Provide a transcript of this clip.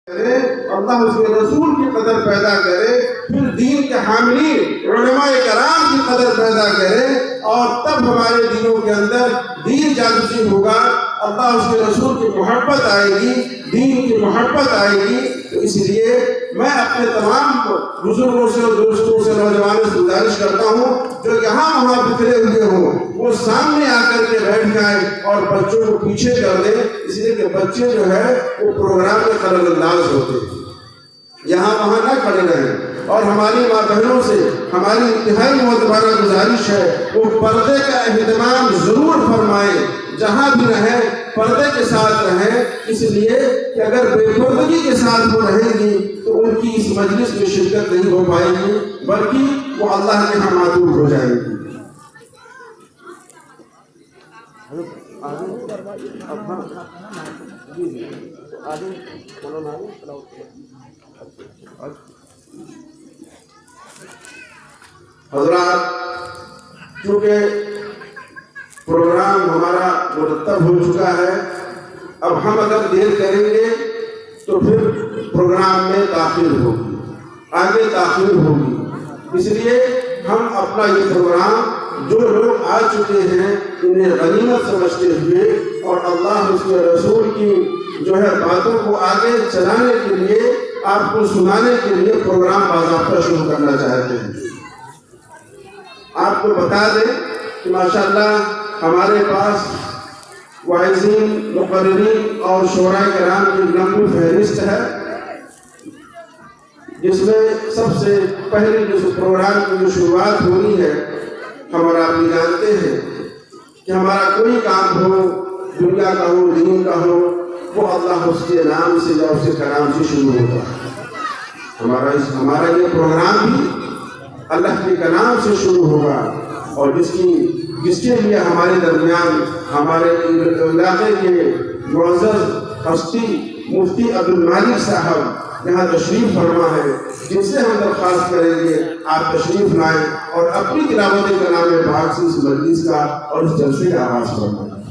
کرے، اللہ اس کے رسول کی قدر پیدا کرے، پھر دین کے حاملین علماء کرام کی قدر پیدا کرے، اور تب ہمارے دلوں کے اندر دین جاگزی ہوگا، اللہ اس کے رسول کی محبت آئے گی، دین کی محبت آئے گی۔ تو اس لیے میں اپنے تمام بزرگوں سے اور دوستوں سے نوجوانوں سے گزارش کرتا ہوں جو یہاں وہاں بکھرے ہوئے ہوں وہ سامنے آ کر کے بیٹھ جائیں اور بچوں کو پیچھے کر دیں، اس لیے کہ بچے جو ہے وہ پروگرام میں خلل انداز ہوتے ہیں، یہاں وہاں نہ کھڑے رہیں۔ اور ہماری ماں بہنوں سے ہماری انتہائی معتبرہ گزارش ہے وہ پردے کا اہتمام ضرور فرمائیں، جہاں بھی رہیں پردے کے ساتھ رہیں، اس لیے کہ اگر بے پردگی کے ساتھ وہ رہیں گی تو ان کی اس مجلس میں شرکت نہیں ہو پائے گی، بلکہ وہ اللہ کے ہاں معذور ہو جائیں گی۔ حضرات، چونکہ پروگرام ہمارا مرتب ہو چکا ہے، اب ہم اگر دیر کریں گے تو پھر پروگرام میں تاخیر ہوگی، آگے تاخیر ہوگی، اس لیے ہم اپنا یہ پروگرام جو لوگ آ چکے ہیں انہیں غنیمت سمجھتے ہوئے اور اللہ اس کے رسول کی جو ہے باتوں کو آگے چلانے کے لیے، آپ کو سنانے کے لیے پروگرام باضابطہ شروع کرنا چاہتے ہیں۔ آپ کو بتا دیں کہ ماشاءاللہ ہمارے پاس واعظین، مقررین اور شعراء کرام کی لمبی فہرست ہے، جس میں سب سے پہلے جو پروگرام کی جو شروعات ہونی ہے، ہم اور آپ جانتے ہیں کہ ہمارا کوئی کام ہو، دنیا کا ہو، دین کا ہو، وہ اللہ اس کے نام سے یا اس کے کلام سے شروع ہوتا ہے۔ ہمارا یہ پروگرام بھی اللہ کے کلام سے شروع ہوگا، اور جس کے لیے ہمارے درمیان ہمارے علاقے کے معزز ہستی مفتی عبدالمالک صاحب یہاں تشریف فرما ہے، جن سے ہم درخواست کریں گے آپ تشریف لائیں اور اپنی تلاوت کلام پاک سے اس مجلس کا اور اس جلسے کا آغاز فرمائیں۔